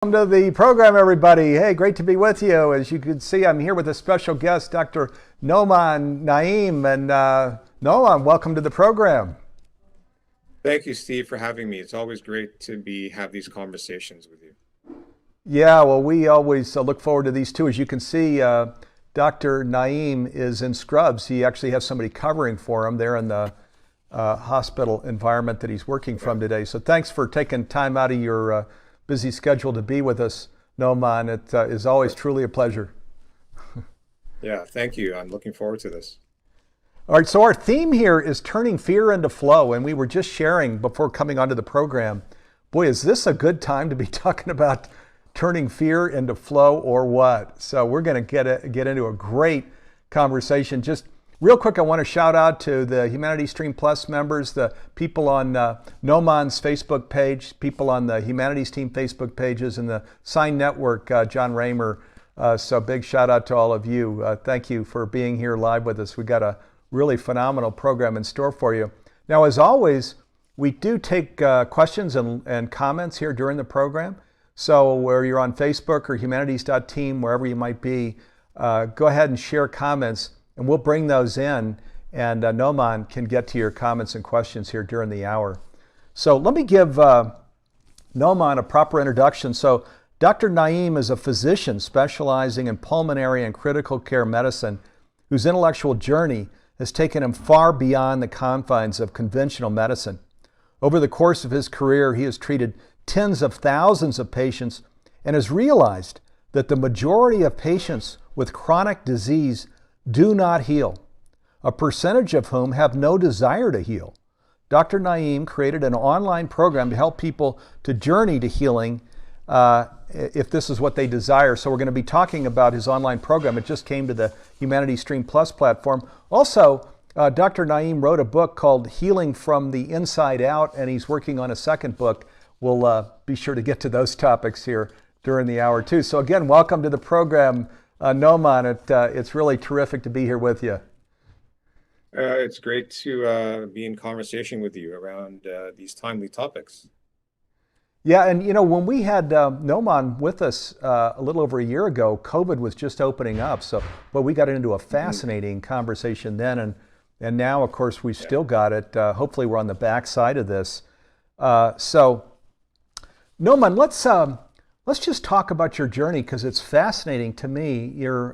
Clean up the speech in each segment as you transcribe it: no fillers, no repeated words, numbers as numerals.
Welcome to the program, everybody. Hey, great to be with you. As you can see, I'm here with a special guest, Dr. Nauman Naeem. And Nauman, welcome to the program. Thank you, Steve, for having me. It's always great to have these conversations with you. Yeah, well, we always look forward to these too. As you can see, Dr. Naeem is in scrubs. He actually has somebody covering for him there in the hospital environment that he's working from today. So thanks for taking time out of your busy schedule to be with us, Nauman. It is always truly a pleasure. Yeah, thank you. I'm looking forward to this. All right, so our theme here is turning fear into flow. And we were just sharing before coming onto the program, boy, is this a good time to be talking about turning fear into flow or what? So we're going to get into a great conversation. Just real quick, I want to shout out to the Humanities Stream Plus members, the people on Nauman's Facebook page, people on the Humanities Team Facebook pages, and the Sign Network, John Raymer. So big shout out to all of you. Thank you for being here live with us. We got a really phenomenal program in store for you. Now, as always, we do take questions and comments here during the program. So where you're on Facebook or humanities.team, wherever you might be, go ahead and share comments. And we'll bring those in, and Nauman can get to your comments and questions here during the hour. So let me give Nauman a proper introduction. So Dr. Naeem is a physician specializing in pulmonary and critical care medicine whose intellectual journey has taken him far beyond the confines of conventional medicine. Over the course of his career, he has treated tens of thousands of patients and has realized that the majority of patients with chronic disease do not heal, a percentage of whom have no desire to heal. Dr. Naeem created an online program to help people to journey to healing if this is what they desire. So we're going to be talking about his online program. It just came to the Humanities Stream Plus platform. Also, Dr. Naeem wrote a book called Healing from the Inside Out, and he's working on a second book. We'll be sure to get to those topics here during the hour too. So again, welcome to the program. Nauman, it's really terrific to be here with you. It's great to be in conversation with you around these timely topics. Yeah, and you know, when we had Nauman with us a little over a year ago, COVID was just opening up. So, but we got into a fascinating conversation then, and now, of course, we still got it. Hopefully, we're on the backside of this. So, Nauman, let's just talk about your journey because it's fascinating to me. You're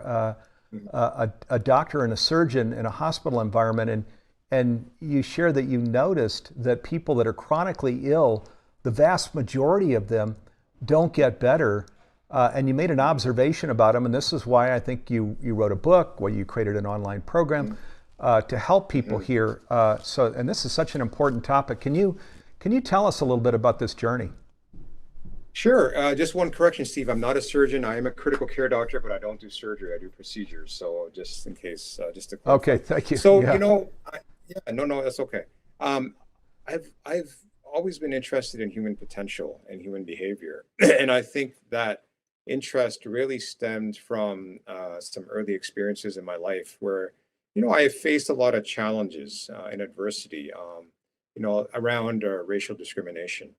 a doctor and a surgeon in a hospital environment, and you share that you noticed that people that are chronically ill, the vast majority of them don't get better. And you made an observation about them, and this is why I think you wrote a book, why you created an online program to help people here. And this is such an important topic. Can you tell us a little bit about this journey? Sure. Just one correction, Steve. I'm not a surgeon. I am a critical care doctor, but I don't do surgery. I do procedures. So just in case, just to clarify. Okay, thank you. So, Yeah. yeah, no, that's okay. I've always been interested in human potential and human behavior. And I think that interest really stemmed from some early experiences in my life where, I have faced a lot of challenges and adversity, around racial discrimination.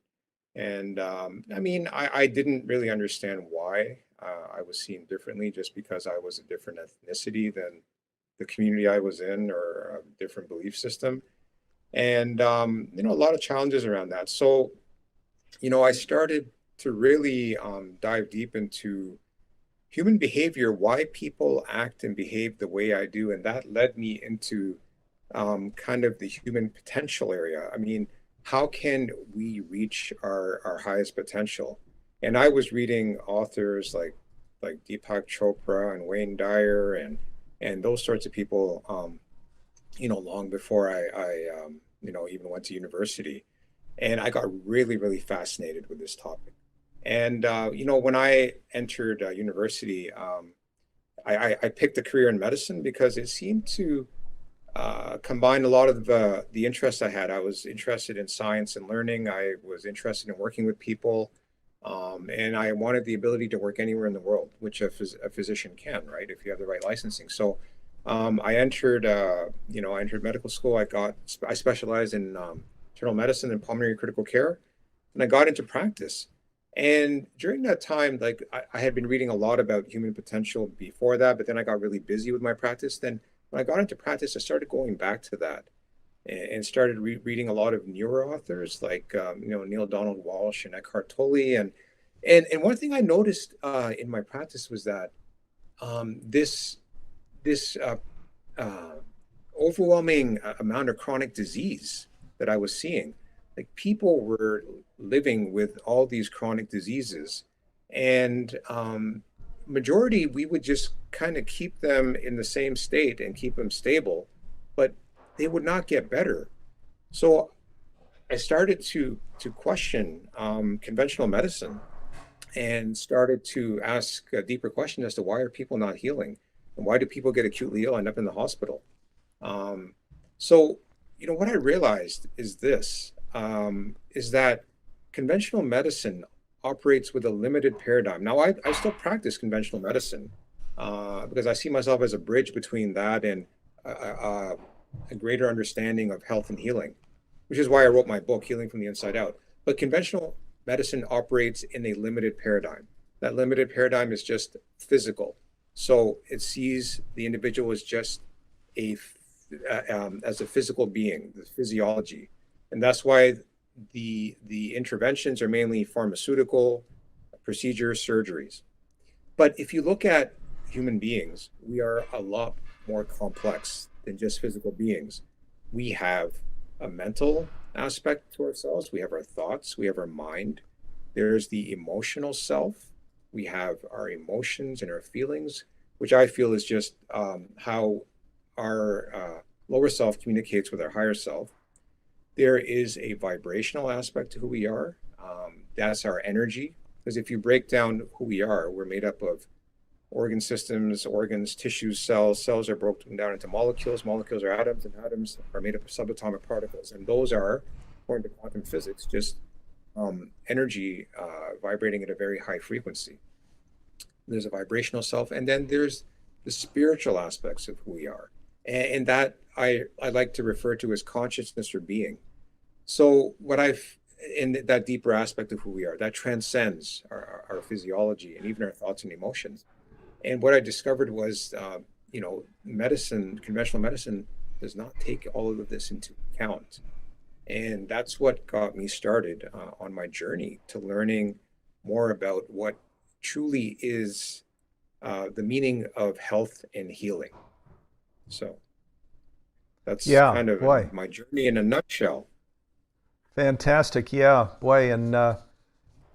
And I didn't really understand why I was seen differently just because I was a different ethnicity than the community I was in or a different belief system. And, a lot of challenges around that. So, I started to really dive deep into human behavior, why people act and behave the way I do. And that led me into kind of the human potential area. I mean, how can we reach our highest potential? And I was reading authors like Deepak Chopra and Wayne Dyer and those sorts of people, long before I even went to university. And I got really, really fascinated with this topic. And when I entered university, I picked a career in medicine because it seemed to combined a lot of the interests I had. I was interested in science and learning. I was interested in working with people. And I wanted the ability to work anywhere in the world, which a physician can, right? If you have the right licensing. So I entered medical school. I specialized in internal medicine and pulmonary critical care, and I got into practice. And during that time, like I had been reading a lot about human potential before that, but then I got really busy with my practice. Then when I got into practice, I started going back to that and started reading a lot of newer authors like Neil Donald Walsh and Eckhart Tolle. And one thing I noticed in my practice was that this uh, overwhelming amount of chronic disease that I was seeing. Like people were living with all these chronic diseases, and majority we would just kind of keep them in the same state and keep them stable, but they would not get better. So I started to question conventional medicine and started to ask a deeper question as to why are people not healing, and why do people get acutely ill and end up in the hospital. Um, so, what I realized is this, is that conventional medicine operates with a limited paradigm. Now, I still practice conventional medicine because I see myself as a bridge between that and a greater understanding of health and healing, which is why I wrote my book, Healing from the Inside Out. But conventional medicine operates in a limited paradigm. That limited paradigm is just physical. So it sees the individual as just a as a physical being, the physiology, and that's why the interventions are mainly pharmaceutical procedures, surgeries. But if you look at human beings, we are a lot more complex than just physical beings. We have a mental aspect to ourselves, we have our thoughts, we have our mind. There's the emotional self. We have our emotions and our feelings, which I feel is just how our lower self communicates with our higher self. There is a vibrational aspect to who we are. That's our energy. Because if you break down who we are, we're made up of organ systems, organs, tissues, cells. Cells are broken down into molecules. Molecules are atoms, and atoms are made up of subatomic particles. And those are, according to quantum physics, just energy vibrating at a very high frequency. There's a vibrational self, and then there's the spiritual aspects of who we are, and that I like to refer to as consciousness or being. So what I've in that deeper aspect of who we are that transcends our physiology and even our thoughts and emotions. And what I discovered was, medicine, conventional medicine, does not take all of this into account. And that's what got me started on my journey to learning more about what truly is the meaning of health and healing. So that's Yeah, kind of boy, my journey in a nutshell. fantastic. Yeah, boy, and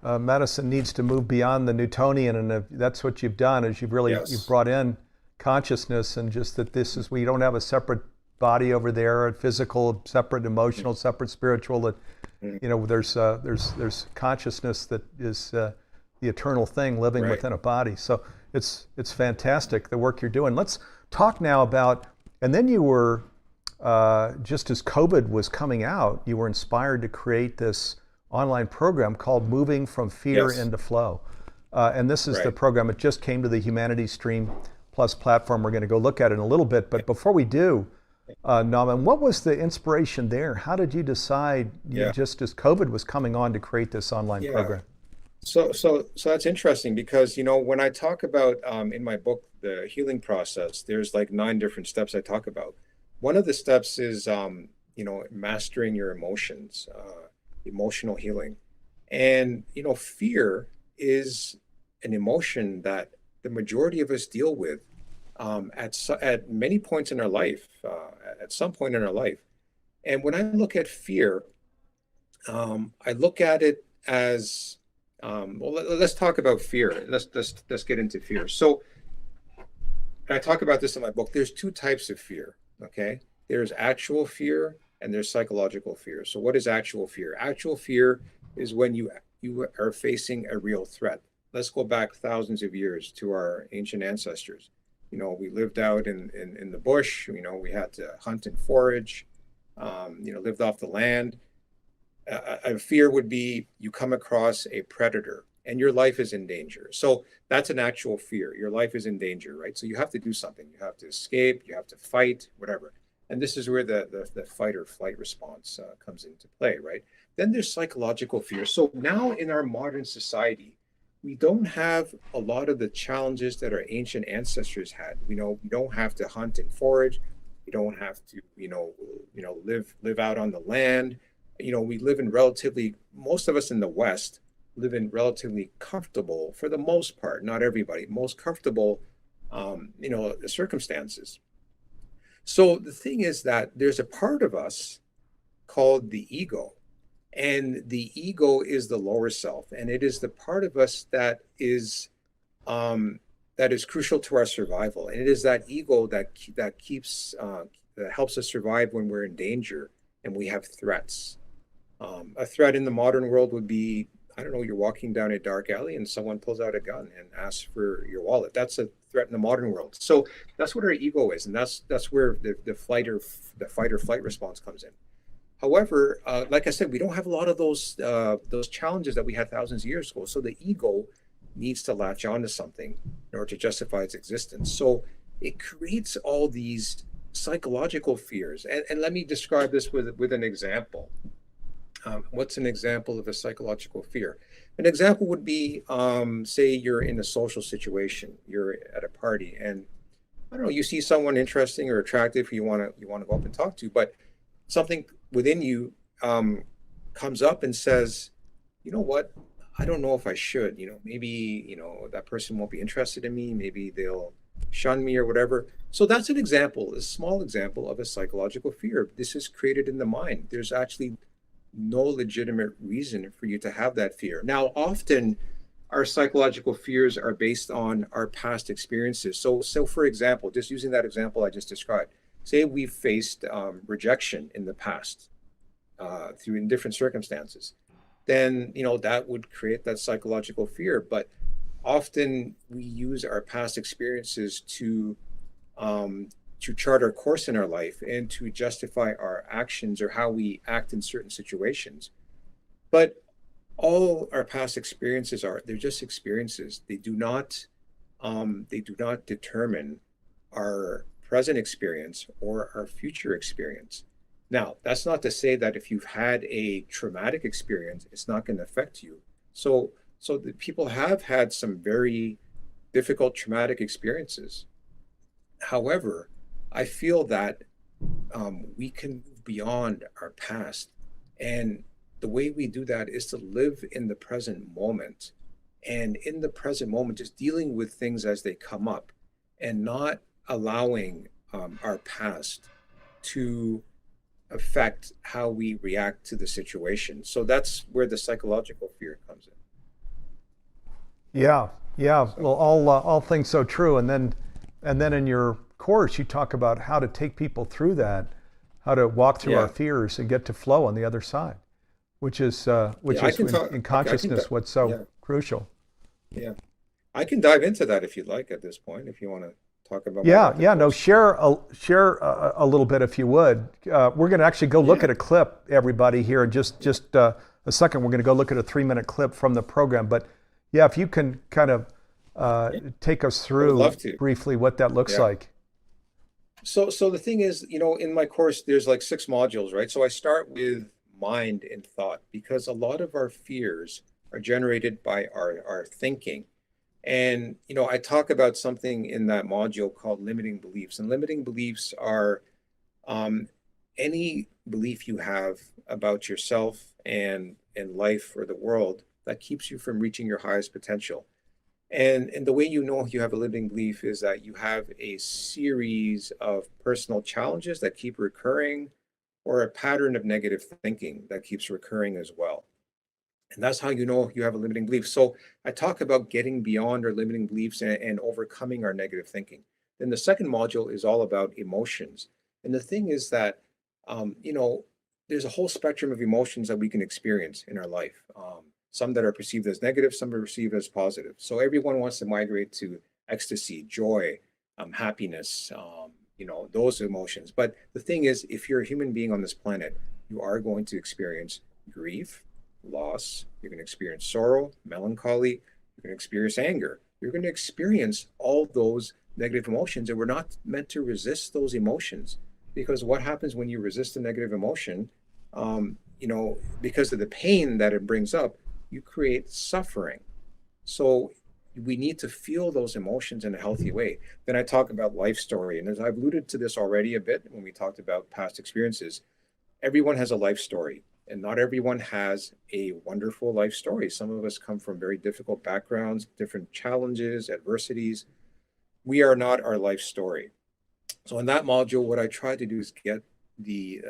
medicine needs to move beyond the Newtonian, and that's what you've done. Is you've Yes. brought in consciousness, and just that this is we don't have a separate body over there, a physical, separate emotional, separate spiritual. That Mhm. there's consciousness that is the eternal thing living Right. within a body. So it's fantastic the work you're doing. Let's talk now about, and then you were just as COVID was coming out, you were inspired to create this online program called Moving from Fear Yes. into Flow. And this is the Right. program. It just came to the Humanities Stream Plus platform. We're going to go look at it in a little bit. But before we do, Nauman, what was the inspiration there? How did you decide, Yeah. just as COVID was coming on, to create this online Yeah. program? So that's interesting because when I talk about in my book the healing process, there's like 9 different steps I talk about. One of the steps is mastering your emotions, emotional healing, and fear is an emotion that the majority of us deal with at many points in our life, at some point in our life. And when I look at fear, I look at it as well. Let's talk about fear. Let's get into fear. So I talk about this in my book. There's 2 types of fear. Okay, there's actual fear and there's psychological fear. So what is actual fear? Actual fear is when you are facing a real threat. Let's go back thousands of years to our ancient ancestors. We lived out in the bush. We had to hunt and forage. Lived off the land. A fear would be you come across a predator and your life is in danger. So that's an actual fear. Your life is in danger, right? So you have to do something. You have to escape, you have to fight, whatever. And this is where the fight or flight response comes into play, right? Then there's psychological fear. So now in our modern society, we don't have a lot of the challenges that our ancient ancestors had. We don't have to hunt and forage. We don't have to, live out on the land. We live in relatively, most of us in the West live in relatively comfortable, for the most part, not everybody, most comfortable, circumstances. So the thing is that there's a part of us called the ego. And the ego is the lower self, and it is the part of us um, that is crucial to our survival. And it is that ego that keeps that helps us survive when we're in danger and we have threats. A threat in the modern world would be, I don't know, you're walking down a dark alley and someone pulls out a gun and asks for your wallet. That's a threat in the modern world. So that's what our ego is, and that's where the fight or flight response comes in. However, like I said, we don't have a lot of those challenges that we had thousands of years ago. So the ego needs to latch onto something in order to justify its existence. So it creates all these psychological fears. And let me describe this with an example. What's an example of a psychological fear? An example would be, say you're in a social situation, you're at a party, and I don't know, you see someone interesting or attractive who you want to go up and talk to, but something within you comes up and says, you know what? I don't know if I should. Maybe that person won't be interested in me. Maybe they'll shun me or whatever. So that's an example, a small example of a psychological fear. This is created in the mind. There's actually no legitimate reason for you to have that fear. Now, often our psychological fears are based on our past experiences. So for example, just using that example I just described, say we've faced rejection in the past through in different circumstances, then that would create that psychological fear. But often we use our past experiences to chart our course in our life and to justify our actions or how we act in certain situations. But all our past experiences they're just experiences. They do not determine our present experience or our future experience. Now, that's not to say that if you've had a traumatic experience, it's not going to affect you. So the people have had some very difficult traumatic experiences. However, I feel that we can move beyond our past. And the way we do that is to live in the present moment. And in the present moment, just dealing with things as they come up and not allowing our past to affect how we react to the situation. So that's where the psychological fear comes in. Yeah, yeah. So, Well, all things so true. And then in your course, you talk about how to take people through that, how to walk through our yeah, fears and get to flow on the other side, which is yeah, I can talk. in Okay, I can. consciousness what's so Yeah, crucial. yeah, I can dive into that if you'd like at this point. If you want to talk about my Yeah, method yeah. No, course. share a little bit if you would. We're going to actually go look Yeah, at a clip, everybody here, in just a second. We're going to go look at a 3 minute clip from the program. But yeah, if you can kind of yeah, take us I would through love to. briefly what that looks Yeah. like. So the thing is, in my course, there's like 6 modules, right? So I start with mind and thought because a lot of our fears are generated by our thinking. And, I talk about something in that module called limiting beliefs. And limiting beliefs are um, any belief you have about yourself and life or the world that keeps you from reaching your highest potential. And the way you know you have a limiting belief is that you have a series of personal challenges that keep recurring or a pattern of negative thinking that keeps recurring as well. And that's how you know you have a limiting belief. So I talk about getting beyond our limiting beliefs and overcoming our negative thinking. Then the second module is all about emotions. And the thing is that, there's a whole spectrum of emotions that we can experience in our life. Some that are perceived as negative, some are perceived as positive. So everyone wants to migrate to ecstasy, joy, happiness, those emotions. But the thing is, if you're a human being on this planet, you are going to experience grief, loss, you're going to experience sorrow, melancholy, you're going to experience anger. You're going to experience all those negative emotions, and we're not meant to resist those emotions because what happens when you resist a negative emotion? because of the pain that it brings up, you create suffering. So we need to feel those emotions in a healthy way. Then I talk about life story. And as I've alluded to this already a bit when we talked about past experiences, everyone has a life story, and not everyone has a wonderful life story. Some of us come from very difficult backgrounds, different challenges, adversities. We are not our life story. So in that module, what I try to do is get the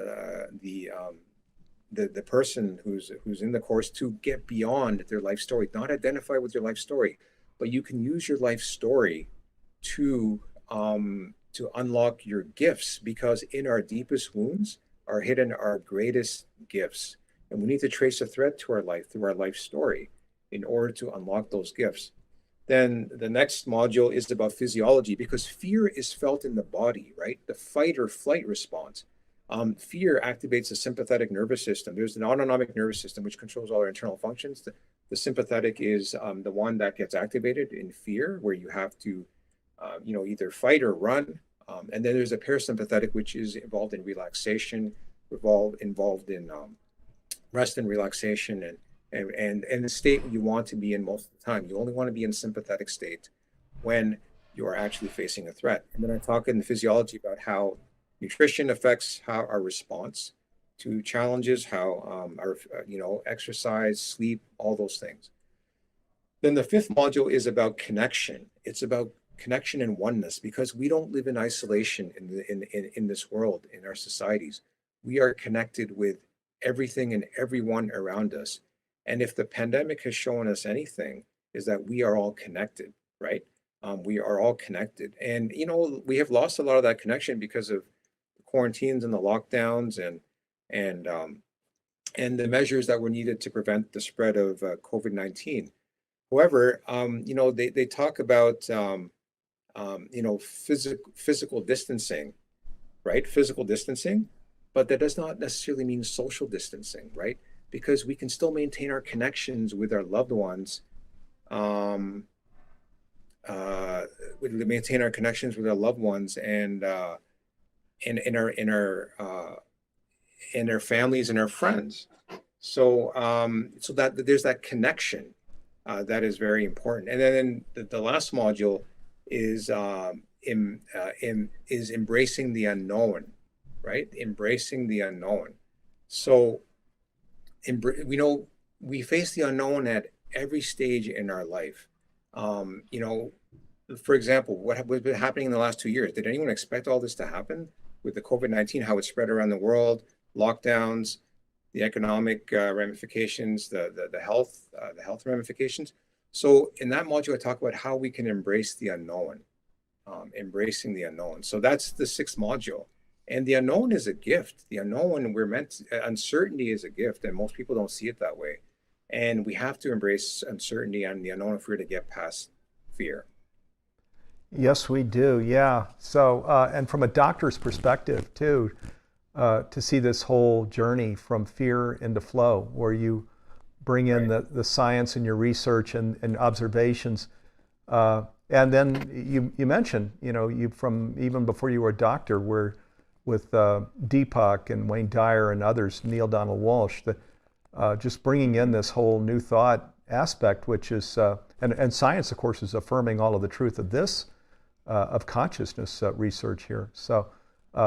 person who's in the course to get beyond their life story, not identify with your life story, but you can use your life story to unlock your gifts, because in our deepest wounds are hidden our greatest gifts, and we need to trace a thread to our life through our life story in order to unlock those gifts. Then the next module is about physiology, because fear is felt in the body, right? The fight or flight response. Fear activates the sympathetic nervous system. There's an autonomic nervous system which controls all our internal functions. The sympathetic is the one that gets activated in fear, where you have to, either fight or run. And then there's a parasympathetic, which is involved in relaxation, involved in rest and relaxation, and the state you want to be in most of the time. You only want to be in sympathetic state when you are actually facing a threat. And then I talk in the physiology about how nutrition affects how our response to challenges, how our exercise, sleep, all those things. Then the fifth module is about connection. It's about connection and oneness, because we don't live in isolation in this world, in our societies. We are connected with everything and everyone around us. And if the pandemic has shown us anything, is that we are all connected, right? We are all connected. And, we have lost a lot of that connection because of the quarantines and the lockdowns and the measures that were needed to prevent the spread of COVID-19. However, they talk about, physical distancing, right? Physical distancing, but that does not necessarily mean social distancing, right? Because we can still maintain our connections with our loved ones. We maintain our connections with our loved ones and in our families and our friends. So so that there's that connection that is very important. And then the last module is is embracing the unknown, right? Embracing the unknown. So we face the unknown at every stage in our life. For example, what has been happening in the last 2 years? Did anyone expect all this to happen with the COVID-19, how it spread around the world, lockdowns, the economic ramifications, the health ramifications? So in that module, I talk about how we can embrace the unknown, embracing the unknown. So that's the sixth module. And the unknown is a gift. The unknown, uncertainty is a gift, and most people don't see it that way. And we have to embrace uncertainty and the unknown if we're to get past fear. Yes, we do. Yeah. So, and from a doctor's perspective too, to see this whole journey from fear into flow, where you bring in the science and your research and observations. And then you mentioned, you from even before you were a doctor, where with Deepak and Wayne Dyer and others, Neil Donald Walsh, that just bringing in this whole new thought aspect, which is, and science, of course, is affirming all of the truth of this, of consciousness research here. So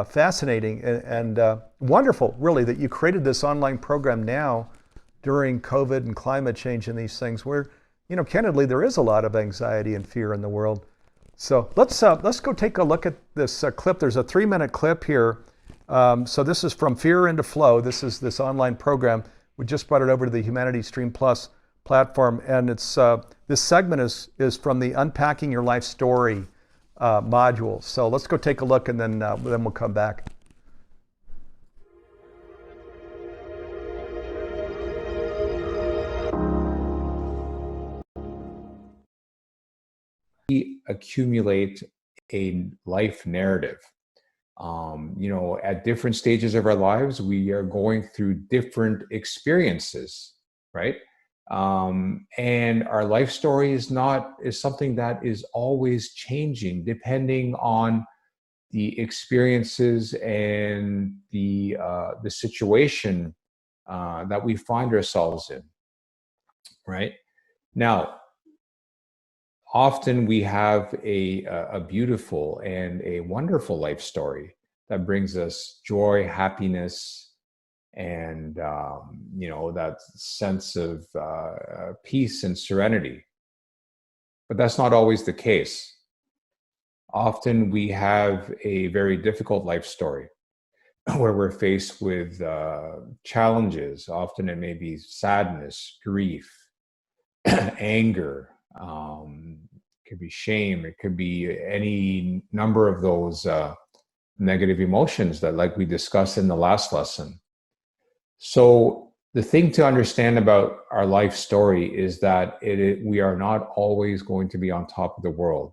fascinating and wonderful, really, that you created this online program now during COVID and climate change and these things where, candidly, there is a lot of anxiety and fear in the world. So let's go take a look at this clip. There's a 3-minute clip here. So this is from Fear into Flow. This is this online program. We just brought it over to the Humanities Stream Plus platform, and it's this segment is from the Unpacking Your Life Story module. So let's go take a look, and then we'll come back. We accumulate a life narrative. At different stages of our lives, we are going through different experiences, right? And our life story is something that is always changing depending on the experiences and the situation that we find ourselves in, right? Now, often we have a beautiful and a wonderful life story that brings us joy, happiness, and that sense of peace and serenity. But that's not always the case. Often we have a very difficult life story where we're faced with challenges. Often it may be sadness, grief, anger, it could be shame, it could be any number of those negative emotions that, like we discussed in the last lesson. So the thing to understand about our life story is that we are not always going to be on top of the world.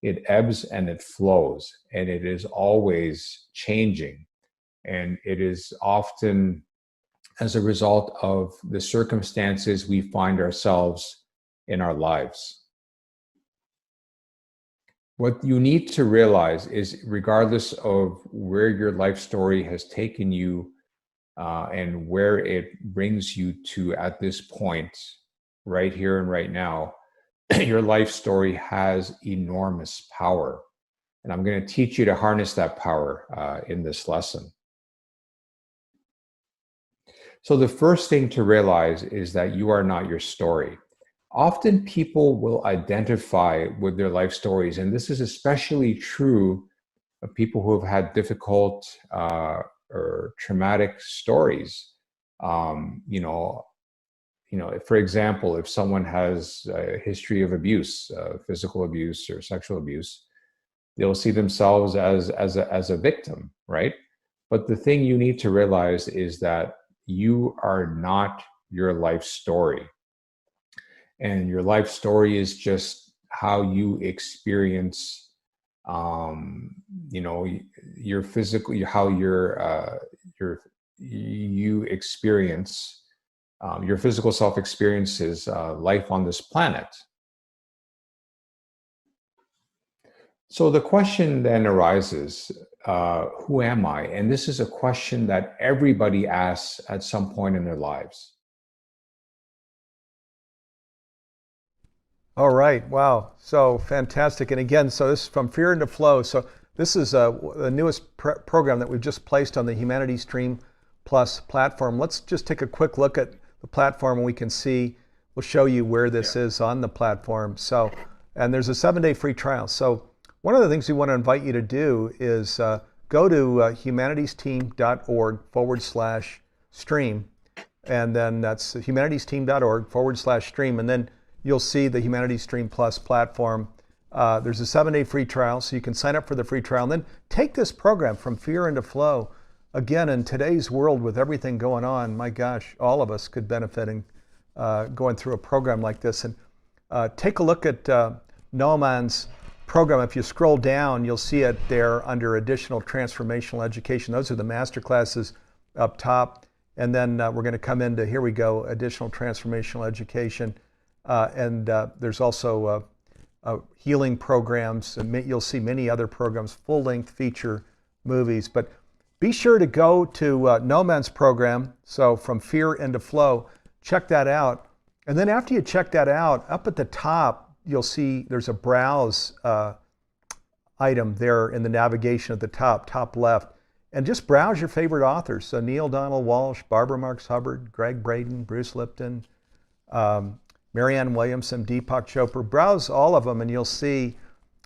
It ebbs and it flows, and it is always changing. And it is often as a result of the circumstances we find ourselves in our lives. What you need to realize is, regardless of where your life story has taken you and where it brings you to at this point, right here and right now, your life story has enormous power. And I'm going to teach you to harness that power in this lesson. So the first thing to realize is that you are not your story. Often people will identify with their life stories, and this is especially true of people who have had difficult or traumatic stories. For example, if someone has a history of abuse, physical abuse or sexual abuse, they'll see themselves as a victim, right? But the thing you need to realize is that you are not your life story. And your life story is just how you experience, your physical, you experience, your physical self experiences life on this planet. So the question then arises, who am I? And this is a question that everybody asks at some point in their lives. All right. Wow. So fantastic. And again, so this is From Fear into Flow. So this is the newest program that we've just placed on the Humanities Stream Plus platform. Let's just take a quick look at the platform, and we can see, we'll show you where this is on the platform. So, and there's a 7-day free trial. So one of the things we want to invite you to do is go to humanitiesteam.org/stream. And then that's humanitiesteam.org/stream. And then you'll see the Humanities Stream Plus platform. There's a 7-day free trial, so you can sign up for the free trial and then take this program From Fear into Flow. Again, in today's world with everything going on, my gosh, all of us could benefit in going through a program like this. And take a look at Nauman's program. If you scroll down, you'll see it there under Additional Transformational Education. Those are the master classes up top. And then we're going to come into, here we go, Additional Transformational Education. And there's also healing programs, and you'll see many other programs, full-length feature movies. But be sure to go to Nauman's program, so From Fear into Flow. Check that out. And then after you check that out, up at the top, you'll see there's a browse item there in the navigation at the top left. And just browse your favorite authors. So Neale Donald Walsch, Barbara Marx Hubbard, Greg Braden, Bruce Lipton, Marianne Williamson, Deepak Chopra. Browse all of them and you'll see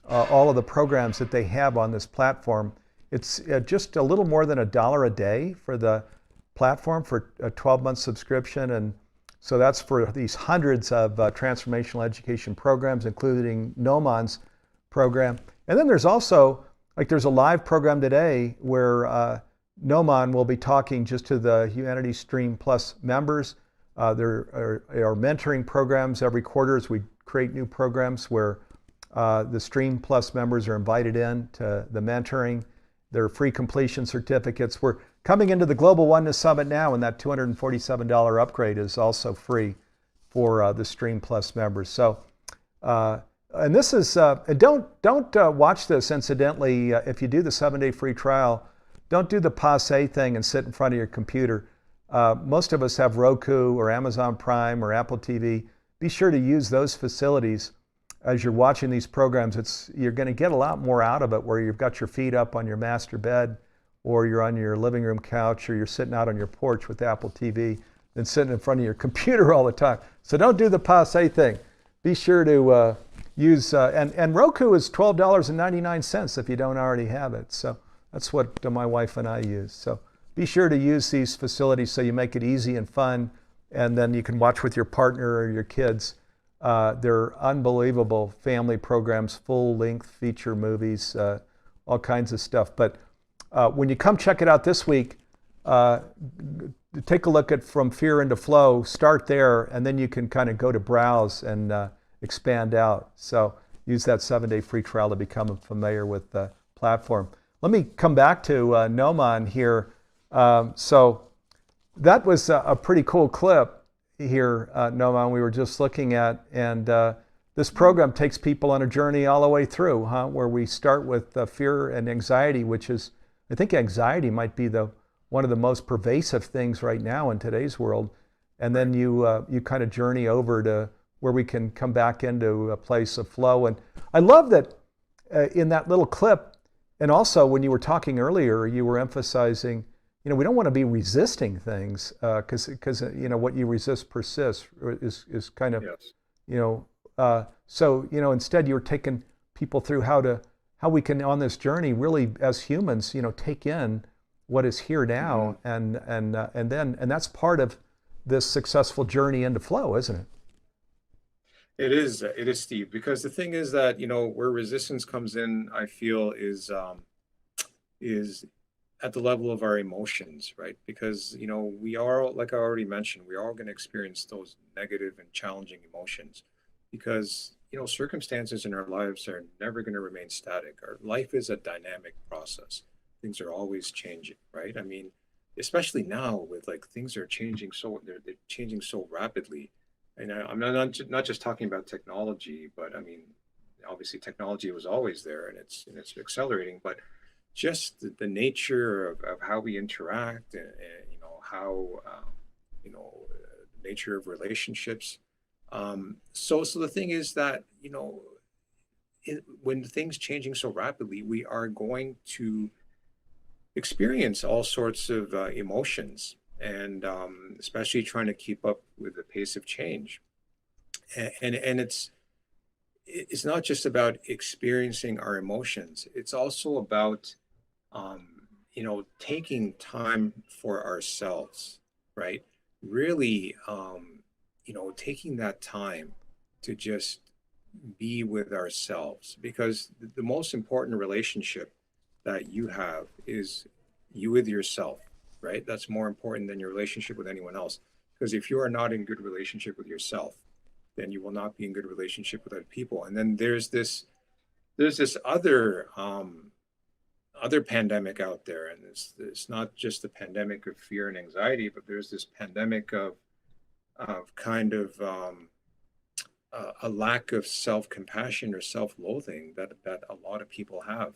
all of the programs that they have on this platform. It's just a little more than $1 a day for the platform for a 12-month subscription. And so that's for these hundreds of transformational education programs, including Nauman's program. And then there's also, like there's a live program today where Nauman will be talking just to the Humanities Stream Plus members. There are mentoring programs every quarter as we create new programs where the Stream Plus members are invited in to the mentoring. There are free completion certificates. We're coming into the Global Oneness Summit now, and that $247 upgrade is also free for the Stream Plus members. So, and this is, and don't watch this incidentally. If you do the 7-day free trial, don't do the passe thing and sit in front of your computer. Most of us have Roku or Amazon Prime or Apple TV. Be sure to use those facilities as you're watching these programs. You're going to get a lot more out of it where you've got your feet up on your master bed, or you're on your living room couch, or you're sitting out on your porch with Apple TV than sitting in front of your computer all the time. So don't do the passe thing. Be sure to use, and Roku is $12.99 if you don't already have it. So that's what my wife and I use. So be sure to use these facilities so you make it easy and fun, and then you can watch with your partner or your kids. They're unbelievable family programs, full-length feature movies, all kinds of stuff. But when you come check it out this week, take a look at From Fear into Flow, start there, and then you can kind of go to browse and expand out. So use that 7-day free trial to become familiar with the platform. Let me come back to Nauman here. So that was a pretty cool clip here, Nauman, we were just looking at. And this program takes people on a journey all the way through, where we start with fear and anxiety, which is, I think anxiety might be one of the most pervasive things right now in today's world. And then you kind of journey over to where we can come back into a place of flow. And I love that in that little clip, and also when you were talking earlier, you were emphasizing, we don't want to be resisting things because what you resist persists is kind of, Yes. So instead you're taking people through how we can on this journey really as humans, take in what is here now, and that's part of this successful journey into flow, isn't it? It is, Steve, because the thing is that, where resistance comes in, I feel is at the level of our emotions, right? Because, we are, like I already mentioned, we are going to experience those negative and challenging emotions because, circumstances in our lives are never going to remain static. Our life is a dynamic process. Things are always changing, right? I mean, especially now with things are changing they're changing so rapidly. And I'm not just talking about technology, but I mean, obviously technology was always there and it's accelerating, but just the nature of how we interact and how the nature of relationships. So the thing is that when things changing so rapidly, we are going to experience all sorts of emotions, and especially trying to keep up with the pace of change. And it's not just about experiencing our emotions. It's also about taking time for ourselves, right? Really, taking that time to just be with ourselves, because the most important relationship that you have is you with yourself, right? That's more important than your relationship with anyone else. Because if you are not in good relationship with yourself, then you will not be in good relationship with other people. And then there's this other pandemic out there, and it's not just the pandemic of fear and anxiety, but there's this pandemic of kind of a lack of self-compassion or self-loathing that a lot of people have.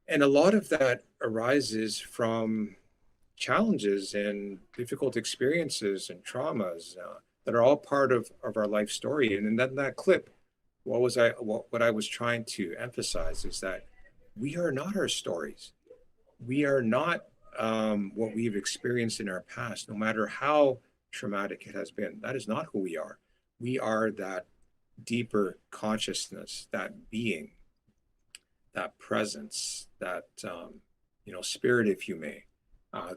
And a lot of that arises from challenges and difficult experiences and traumas that are all part of our life story. And in that clip, what I was trying to emphasize is that we are not our stories. We are not what we've experienced in our past, no matter how traumatic it has been. That is not who we are. We are that deeper consciousness, that being, that presence, that spirit, if you may,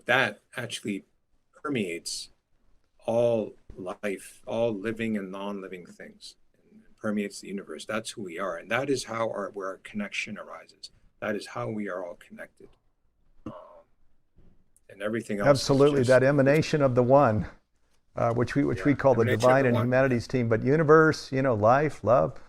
that actually permeates all life, all living and non-living things, and permeates the universe. That's who we are, and that is where our connection arises. That is how we are all connected, and everything else. Absolutely, that emanation of the one, which we call the divine and humanities team, but universe, life, love,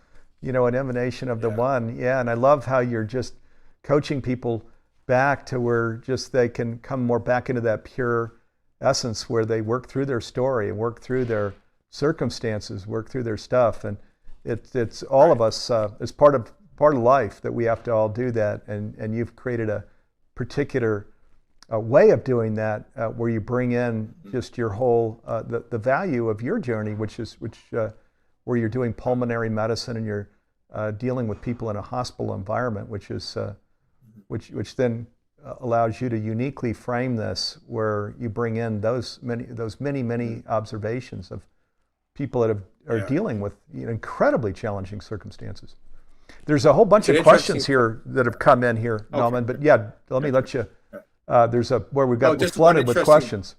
an emanation of the one. Yeah, and I love how you're just coaching people back to where just they can come more back into that pure essence where they work through their story and work through their circumstances, work through their stuff. And it's all of us, it's part of life that we have to all do that. And you've created a particular way of doing that, where you bring in just your whole the value of your journey, which where you're doing pulmonary medicine and you're dealing with people in a hospital environment, which then allows you to uniquely frame this, where you bring in those many observations of people that are dealing with incredibly challenging circumstances. There's a whole bunch of questions here that have come in here, Nauman, but let me let you. There's where we're flooded with questions.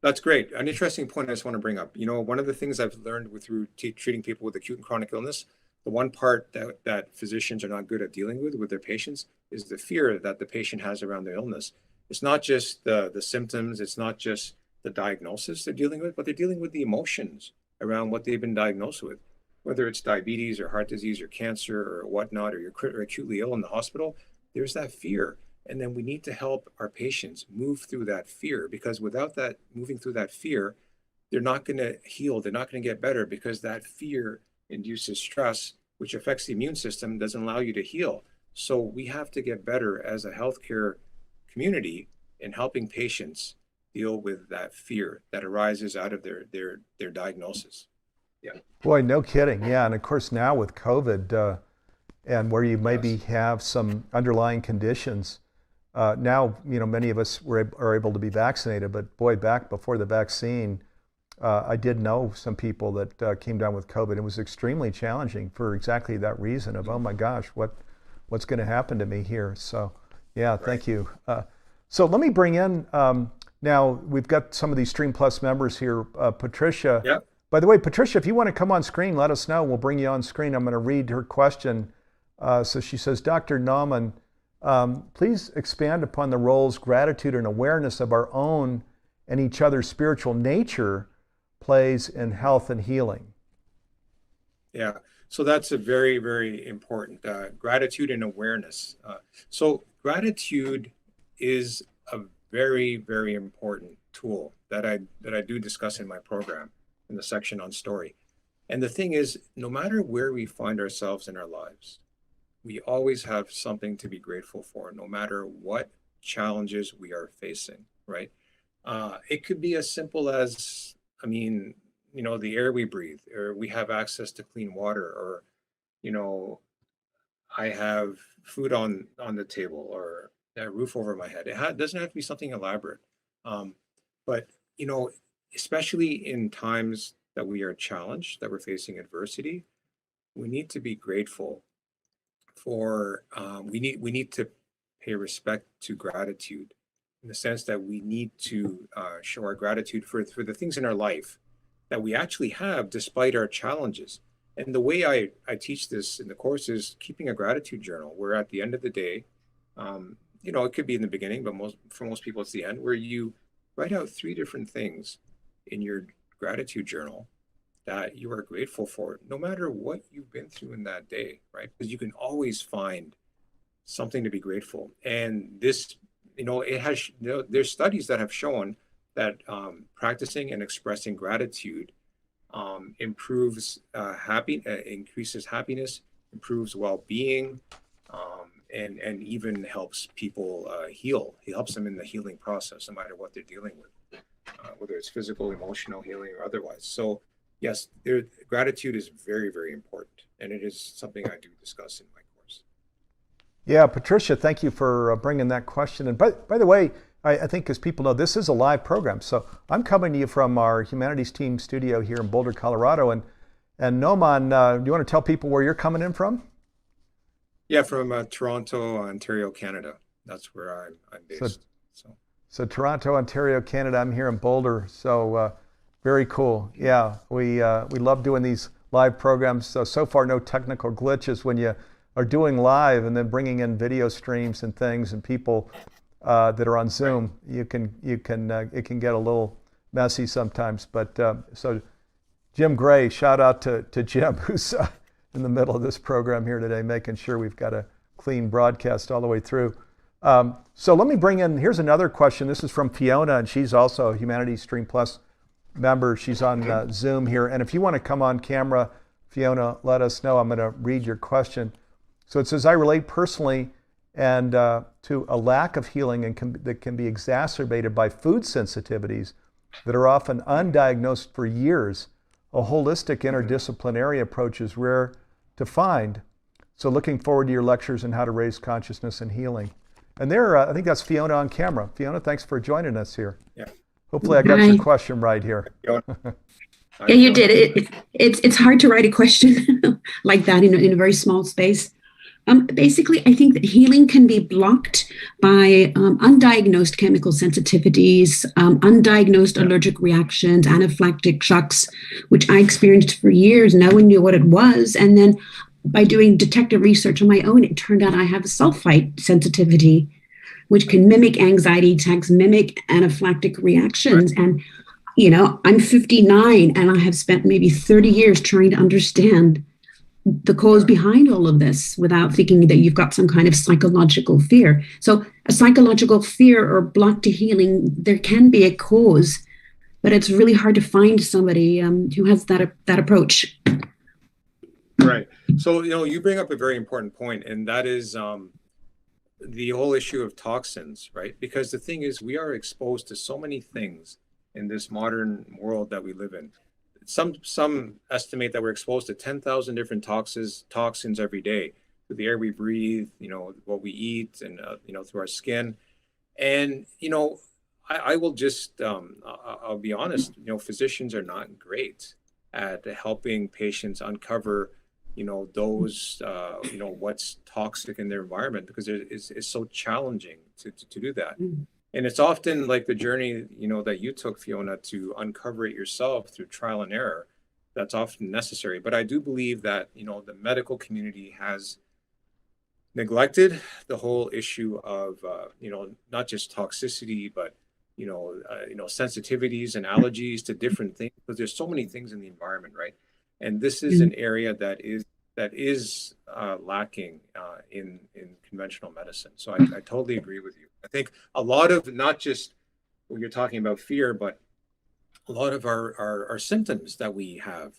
That's great. An interesting point I just want to bring up. One of the things I've learned through treating people with acute and chronic illness, the one part that physicians are not good at dealing with their patients is the fear that the patient has around their illness. It's not just the symptoms, it's not just the diagnosis they're dealing with, but they're dealing with the emotions around what they've been diagnosed with. Whether it's diabetes or heart disease or cancer or whatnot, or you're acutely ill in the hospital, there's that fear. And then we need to help our patients move through that fear, because without that moving through that fear, they're not going to heal. They're not going to get better, because that fear induces stress, which affects the immune system, doesn't allow you to heal. So we have to get better as a healthcare community in helping patients deal with that fear that arises out of their diagnosis. Yeah. Boy, no kidding. Yeah, and of course now with COVID, and where you maybe have some underlying conditions. Now, many of us are able to be vaccinated, but boy, back before the vaccine, I did know some people that came down with COVID. It was extremely challenging for exactly that reason of, oh my gosh, what's going to happen to me here? So, yeah, thank you. So let me bring in, now we've got some of these Stream Plus members here. Patricia. Yep. By the way, Patricia, if you want to come on screen, let us know. We'll bring you on screen. I'm going to read her question. So she says, Dr. Nauman, please expand upon the roles gratitude and awareness of our own and each other's spiritual nature plays in health and healing. Yeah, so that's a very, very important, gratitude and awareness. So gratitude is a very, very important tool that I do discuss in my program in the section on story. And the thing is, no matter where we find ourselves in our lives, we always have something to be grateful for, no matter what challenges we are facing, right? It could be as simple as, the air we breathe, or we have access to clean water, or, I have food on the table, or a roof over my head. It doesn't have to be something elaborate. But, especially in times that we are challenged, that we're facing adversity, we need to be grateful for, we need to pay respect to gratitude, in the sense that we need to show our gratitude for the things in our life that we actually have despite our challenges. And the way I teach this in the course is keeping a gratitude journal, where at the end of the day, it could be in the beginning, but for most people it's the end, where you write out 3 different things in your gratitude journal that you are grateful for, no matter what you've been through in that day, right? Because you can always find something to be grateful. And this, there's studies that have shown that practicing and expressing gratitude improves increases happiness, improves well-being, and even helps people heal. It helps them in the healing process, no matter what they're dealing with, whether it's physical, emotional healing, or otherwise. So yes, gratitude is very, very important, and it is something I do discuss in my course. Yeah, Patricia, thank you for bringing that question. And by the way, I think as people know, this is a live program. So I'm coming to you from our Humanities team studio here in Boulder, Colorado. And Nauman, do you want to tell people where you're coming in from? Yeah, from Toronto, Ontario, Canada. That's where I'm based. So Toronto, Ontario, Canada. I'm here in Boulder. So very cool. Yeah, we love doing these live programs. So far, no technical glitches when you are doing live and then bringing in video streams and things and people that are on Zoom. It can get a little messy sometimes. But so Jim Gray, shout out to Jim, who's in the middle of this program here today, making sure we've got a clean broadcast all the way through. So let me bring in, here's another question. This is from Fiona, and she's also a Humanities Stream Plus member. She's on Zoom here. And if you want to come on camera, Fiona, let us know. I'm going to read your question. So it says, I relate personally and to a lack of healing that can be exacerbated by food sensitivities that are often undiagnosed for years. A holistic interdisciplinary approach is rare to find. So looking forward to your lectures on how to raise consciousness and healing. And there, I think that's Fiona on camera. Fiona, thanks for joining us here. Yeah. Hopefully I got your question right here. Yeah, you did. It's hard to write a question like that in a very small space. Basically, I think that healing can be blocked by undiagnosed chemical sensitivities, undiagnosed allergic reactions, anaphylactic shocks, which I experienced for years. No one knew what it was. And then by doing detective research on my own, it turned out I have a sulfite sensitivity, which can mimic anxiety attacks, mimic anaphylactic reactions. And, I'm 59 and I have spent maybe 30 years trying to understand the cause behind all of this without thinking that you've got some kind of psychological fear. So a psychological fear or block to healing, there can be a cause, but it's really hard to find somebody who has that approach. Right. So, you bring up a very important point, and that is the whole issue of toxins, right? Because the thing is, we are exposed to so many things in this modern world that we live in. Some estimate that we're exposed to 10,000 different toxins every day through the air we breathe, what we eat, and through our skin. And I will just I'll be honest. Physicians are not great at helping patients uncover those what's toxic in their environment, because it's so challenging to do that. And it's often like the journey, that you took, Fiona, to uncover it yourself through trial and error. That's often necessary. But I do believe that, the medical community has neglected the whole issue of, not just toxicity, but, sensitivities and allergies to different things, because there's so many things in the environment, right? And this is an area that is lacking in conventional medicine. So I totally agree with you. I think a lot of, not just when you're talking about fear, but a lot of our symptoms that we have,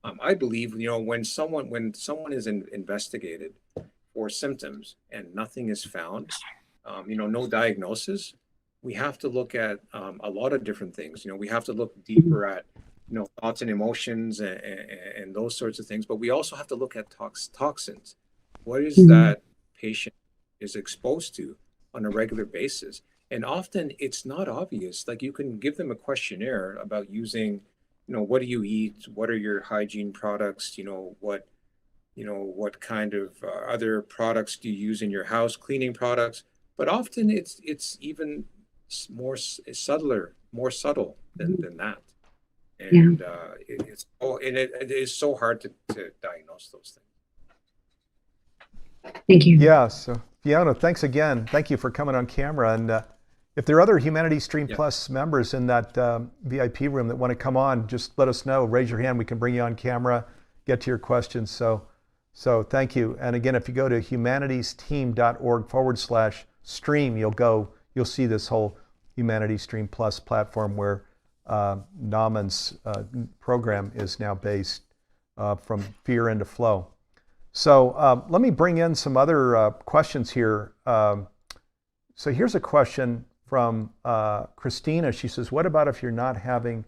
I believe, when someone is investigated for symptoms and nothing is found, no diagnosis, we have to look at a lot of different things. We have to look deeper at thoughts and emotions and those sorts of things. But we also have to look at toxins. What is that patient is exposed to on a regular basis? And often it's not obvious. Like, you can give them a questionnaire about using, what do you eat? What are your hygiene products? What kind of other products do you use in your house? Cleaning products. But often it's even more subtle than that. And it is so hard to diagnose those things. Thank you. Yeah, so Fiona, thanks again. Thank you for coming on camera. And if there are other Humanities Stream Plus members in that VIP room that want to come on, just let us know. Raise your hand. We can bring you on camera, get to your questions. So thank you. And again, if you go to humanitiesteam.org/stream, you'll see this whole Humanities Stream Plus platform where Nauman's program is now based, from fear into flow. So let me bring in some other questions here. So here's a question from Christina. She says, what about if you're not having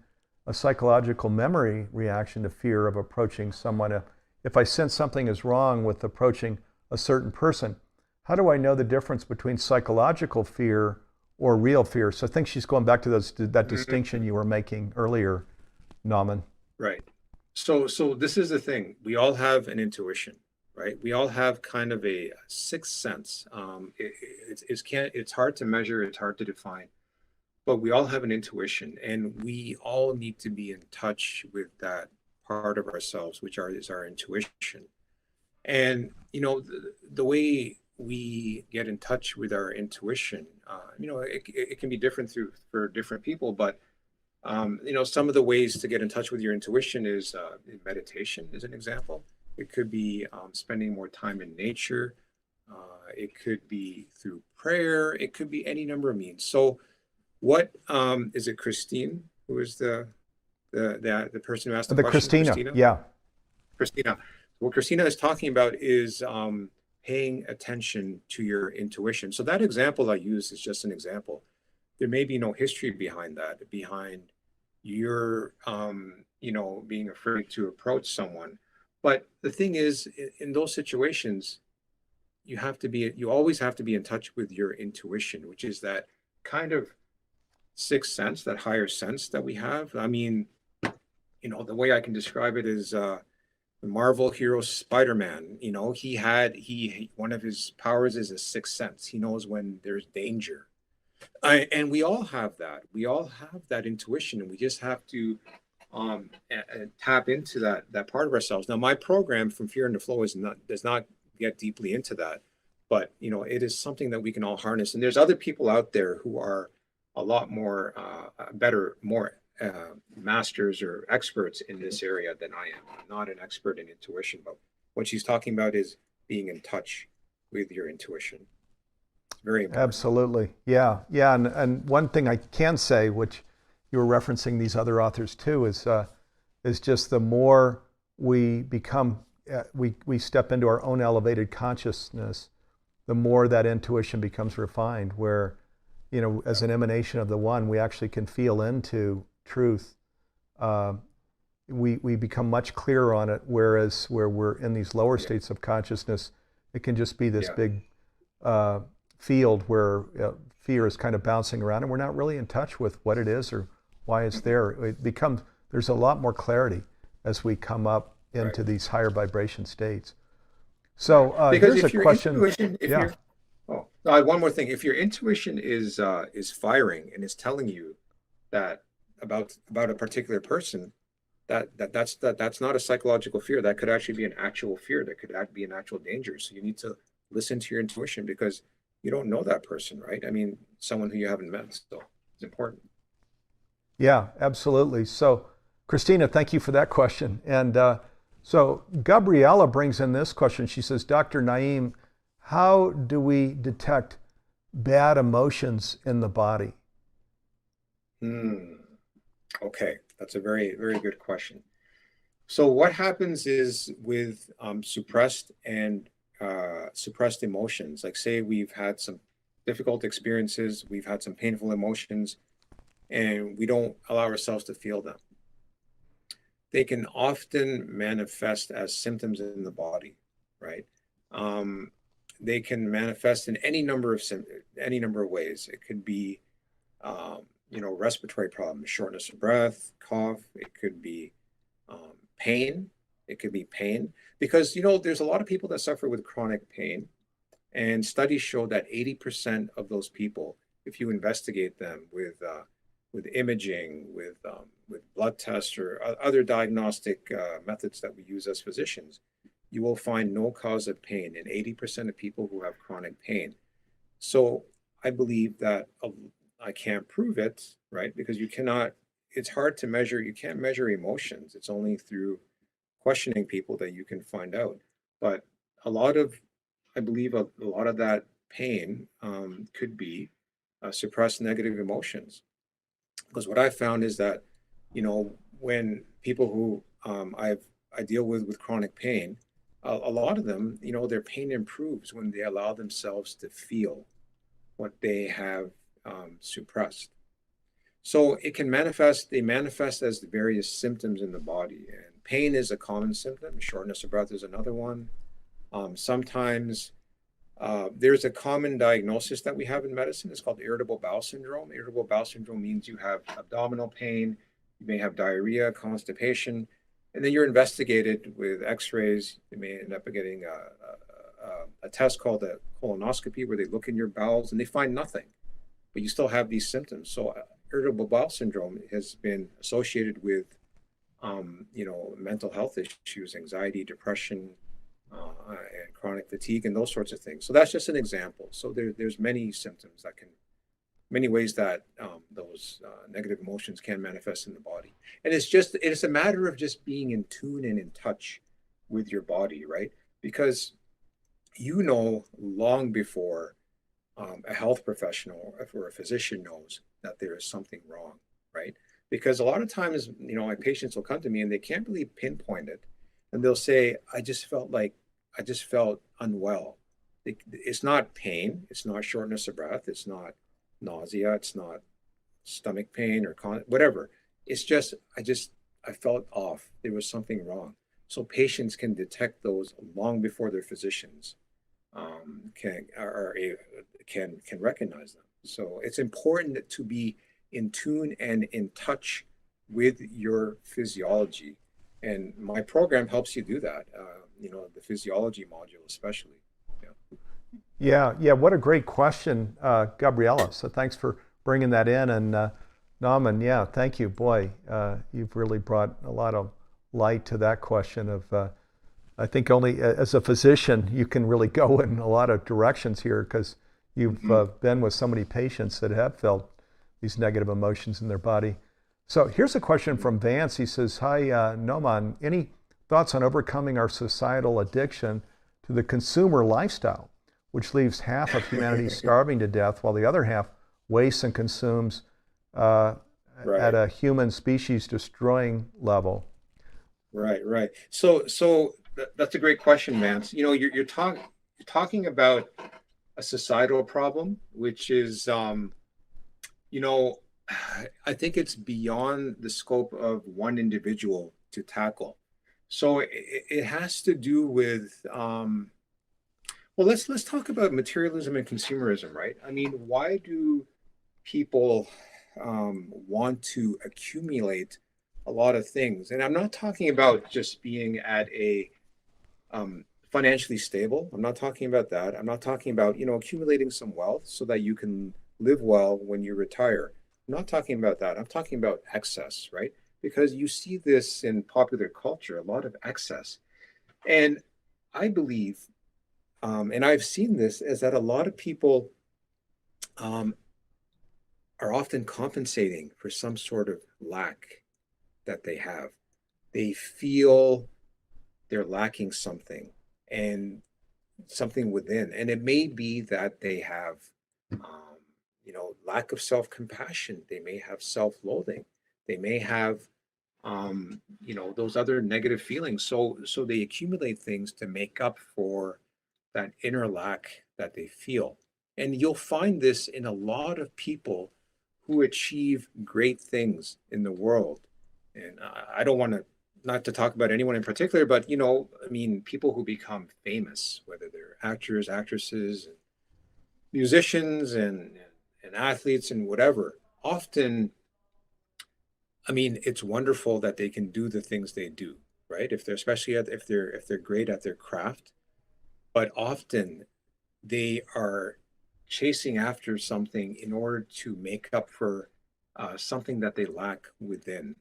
a psychological memory reaction to fear of approaching someone? If I sense something is wrong with approaching a certain person, how do I know the difference between psychological fear or real fear? So I think she's going back to that distinction you were making earlier, Nauman. Right. So this is the thing. We all have an intuition, right? We all have kind of a sixth sense. It's hard to measure. It's hard to define. But we all have an intuition, and we all need to be in touch with that part of ourselves, which is our intuition. And, the way we get in touch with our intuition, it can be different for different people, but, some of the ways to get in touch with your intuition is meditation is an example. It could be spending more time in nature. It could be through prayer. It could be any number of means. So what is it, Christine, who is the person who asked the question? Christina, yeah. Christina. What Christina is talking about is paying attention to your intuition. So that example I use is just an example. There may be no history behind that, behind your, being afraid to approach someone. But the thing is, in those situations, you always have to be in touch with your intuition, which is that kind of sixth sense, that higher sense that we have. I mean, the way I can describe it is the Marvel hero Spider-Man. He one of his powers is a sixth sense. He knows when there's danger. And we all have that. We all have that intuition, and we just have to tap into that part of ourselves. Now, my program from Fear into Flow does not get deeply into that, but it is something that we can all harness. And there's other people out there who are a lot more better, more masters or experts in this area than I am. I'm not an expert in intuition, but what she's talking about is being in touch with your intuition. Very important. Absolutely. Yeah. Yeah. And one thing I can say, which you were referencing these other authors too, is just the more we become, we step into our own elevated consciousness, the more that intuition becomes refined, where, as an emanation of the one, we actually can feel into truth. We become much clearer on it, whereas where we're in these lower states of consciousness, it can just be this big field where fear is kind of bouncing around, and we're not really in touch with what it is or why it's there. There's a lot more clarity as we come up into these higher vibration states. So here's a question. One more thing. If your intuition is firing and is telling you that about a particular person, that's not a psychological fear. That could actually be an actual fear. That could be an actual danger. So you need to listen to your intuition, because you don't know that person, right? I mean, someone who you haven't met, so it's important. Yeah, absolutely. So, Christina, thank you for that question. And so Gabriella brings in this question. She says, Dr. Naeem, how do we detect bad emotions in the body? Okay, that's a very, very good question. So what happens is with suppressed emotions, like say we've had some difficult experiences, we've had some painful emotions, and we don't allow ourselves to feel them. They can often manifest as symptoms in the body, right? They can manifest in any number of ways. It could be, respiratory problems, shortness of breath, cough. It could be pain. It could be pain, because there's a lot of people that suffer with chronic pain, and studies show that 80% of those people, if you investigate them with imaging, with blood tests or other diagnostic methods that we use as physicians, you will find no cause of pain in 80% of people who have chronic pain. So I believe that I can't prove it, right? Because it's hard to measure. You can't measure emotions. It's only through questioning people that you can find out. But I believe a lot of that pain could be suppressed negative emotions. Because what I found is that, when people who I deal with chronic pain, a lot of them, their pain improves when they allow themselves to feel what they have suppressed. So it can they manifest as the various symptoms in the body. And pain is a common symptom. Shortness of breath is another one. Sometimes there's a common diagnosis that we have in medicine. It's called irritable bowel syndrome. Irritable bowel syndrome means you have abdominal pain, you may have diarrhea, constipation, and then you're investigated with x-rays. You may end up getting a test called a colonoscopy, where they look in your bowels and they find nothing, but you still have these symptoms. So irritable bowel syndrome has been associated with, mental health issues, anxiety, depression, and chronic fatigue, and those sorts of things. So that's just an example. So there's many symptoms many ways that those negative emotions can manifest in the body. And it's a matter of just being in tune and in touch with your body, right? Because long before a health professional or a physician knows that there is something wrong, right? Because a lot of times, my patients will come to me and they can't really pinpoint it. And they'll say, I just felt unwell, it's not pain, it's not shortness of breath, it's not nausea, it's not stomach pain or whatever. It's just I felt off. There was something wrong. So patients can detect those long before their physicians can recognize them. So it's important to be in tune and in touch with your physiology, and my program helps you do that. The physiology module especially. Yeah. What a great question, Gabriella. So thanks for bringing that in. And Nauman, yeah, thank you. Boy, you've really brought a lot of light to that question of, I think only as a physician, you can really go in a lot of directions here because you've been with so many patients that have felt these negative emotions in their body. So here's a question from Vance. He says, hi, Nauman, any thoughts on overcoming our societal addiction to the consumer lifestyle, which leaves half of humanity starving to death while the other half wastes and consumes at a human species destroying level? Right. So that's a great question, Vance. You're talking about a societal problem, which is, I think it's beyond the scope of one individual to tackle. So it has to do with, well, let's talk about materialism and consumerism, right? I mean, why do people want to accumulate a lot of things? And I'm not talking about just being at a financially stable. I'm not talking about that. I'm not talking about, accumulating some wealth so that you can live well when you retire. I'm not talking about that. I'm talking about excess, right? Because you see this in popular culture, a lot of excess. And I believe, and I've seen this, is that a lot of people are often compensating for some sort of lack that they have. They feel they're lacking something and something within. And it may be that they have, lack of self-compassion. They may have self-loathing. They may have, those other negative feelings. So they accumulate things to make up for that inner lack that they feel. And you'll find this in a lot of people who achieve great things in the world. And I don't want to, not to talk about anyone in particular, but people who become famous, whether they're actors, actresses, and musicians, and athletes, and whatever. Often, it's wonderful that they can do the things they do, right? If they're especially if they're great at their craft, but often they are chasing after something in order to make up for something that they lack within.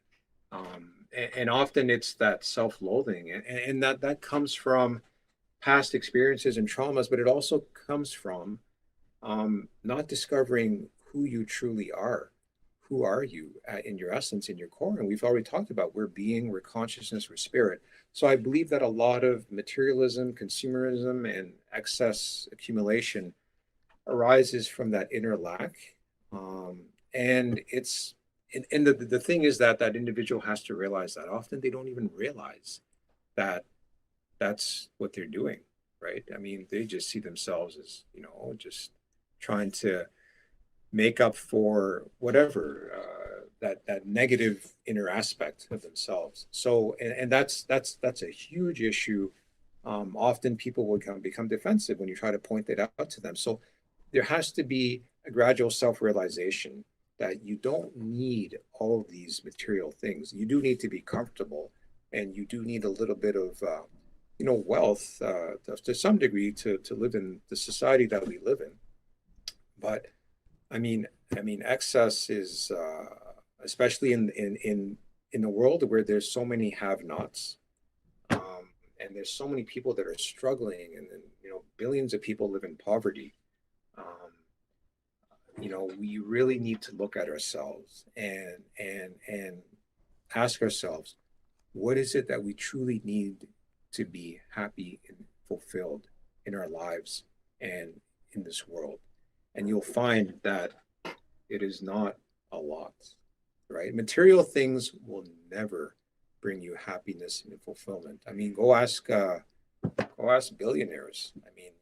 And often it's that self-loathing, and that comes from past experiences and traumas, but it also comes from not discovering who you truly are. Who are you in your essence, in your core? And we've already talked about we're being, we're consciousness, we're spirit. So I believe that a lot of materialism, consumerism, and excess accumulation arises from that inner lack. And it's and the thing is that individual has to realize that often they don't even realize that that's what they're doing, right? I mean, they just see themselves as, just trying to make up for whatever that negative inner aspect of themselves. So, and that's a huge issue. Often people will become defensive when you try to point that out to them. So there has to be a gradual self-realization that you don't need all of these material things. You do need to be comfortable, and you do need a little bit of wealth to some degree to live in the society that we live in. But I mean, excess is especially in a world where there's so many have-nots, and there's so many people that are struggling, and billions of people live in poverty. We really need to look at ourselves and ask ourselves, what is it that we truly need to be happy and fulfilled in our lives and in this world? And you'll find that it is not a lot, right? Material things will never bring you happiness and fulfillment. I mean, go ask billionaires. I mean,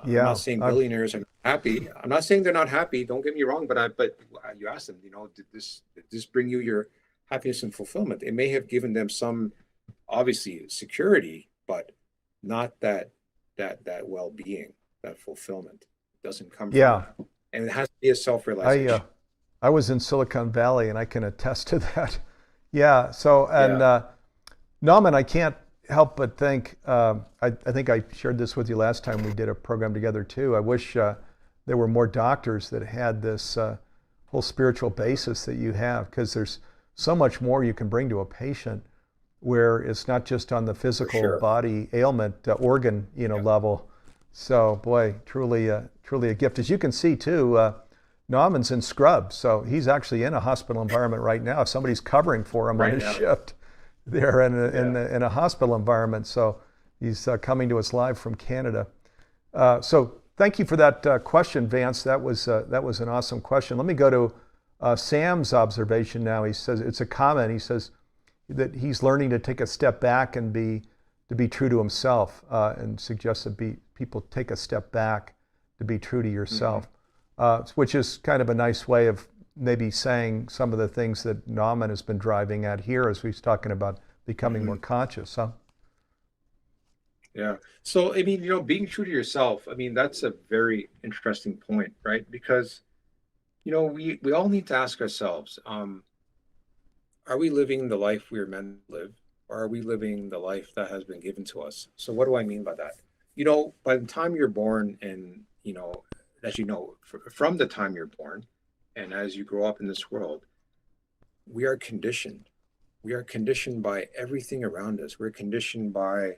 I'm not saying billionaires are happy. I'm not saying they're not happy. Don't get me wrong, but you ask them, did this bring you your happiness and fulfillment? It may have given them some, obviously, security, but not that well-being, that fulfillment. It doesn't come from that. And it has to be a self-realization. I was in Silicon Valley, and I can attest to that. Yeah. So, and Nauman, I can't help but think, I think I shared this with you last time we did a program together too. I wish there were more doctors that had this whole spiritual basis that you have, because there's so much more you can bring to a patient, where it's not just on the physical body ailment organ level. So boy, truly a gift. As you can see too, Nauman's in scrubs, so he's actually in a hospital environment right now. Somebody's covering for him on his shift. There in a hospital environment, so he's coming to us live from Canada. So thank you for that question, Vance. That was an awesome question. Let me go to Sam's observation now. He says it's a comment. He says that he's learning to take a step back and to be true to himself, and suggests that people take a step back to be true to yourself, which is kind of a nice way of maybe saying some of the things that Nauman has been driving at here as he's talking about becoming more conscious, huh? Yeah. So, I mean, being true to yourself, I mean, that's a very interesting point, right? Because, we all need to ask ourselves, are we living the life we are meant to live, or are we living the life that has been given to us? So what do I mean by that? By the time you're born, and, as from the time you're born, and as you grow up in this world, we are conditioned. We are conditioned by everything around us. We're conditioned by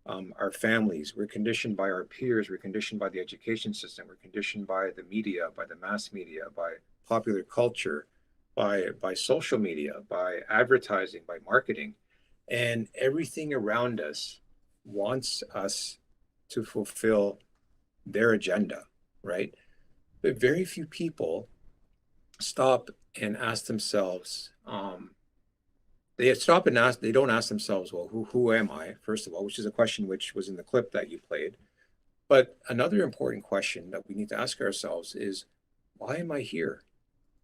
our families. We're conditioned by our peers. We're conditioned by the education system. We're conditioned by the media, by the mass media, by popular culture, by social media, by advertising, by marketing. And everything around us wants us to fulfill their agenda, right? But very few people stop and ask themselves, they don't ask themselves, well, who am I, first of all, which is a question which was in the clip that you played. But another important question that we need to ask ourselves is, why am I here?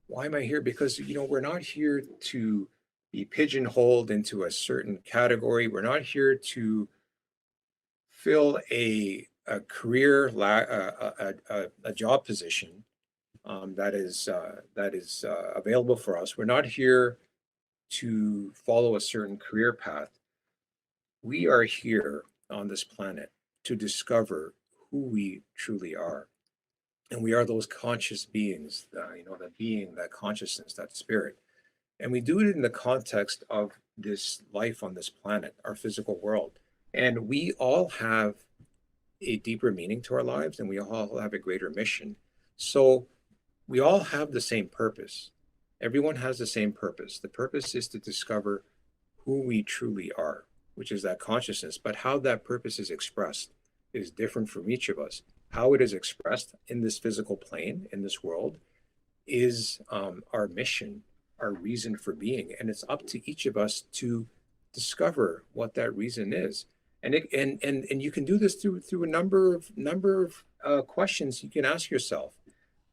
Why am I here? Because, we're not here to be pigeonholed into a certain category. We're not here to fill a career, a job position that is available for us. We're not here to follow a certain career path. We are here on this planet to discover who we truly are. And we are those conscious beings, that being, that consciousness, that spirit. And we do it in the context of this life on this planet, our physical world. And we all have a deeper meaning to our lives, and we all have a greater mission. So we all have the same purpose. Everyone has the same purpose. The purpose is to discover who we truly are, which is that consciousness. But how that purpose is expressed is different from each of us. How it is expressed in this physical plane, in this world, is our mission, our reason for being. And it's up to each of us to discover what that reason is. And you can do this through a number of questions you can ask yourself.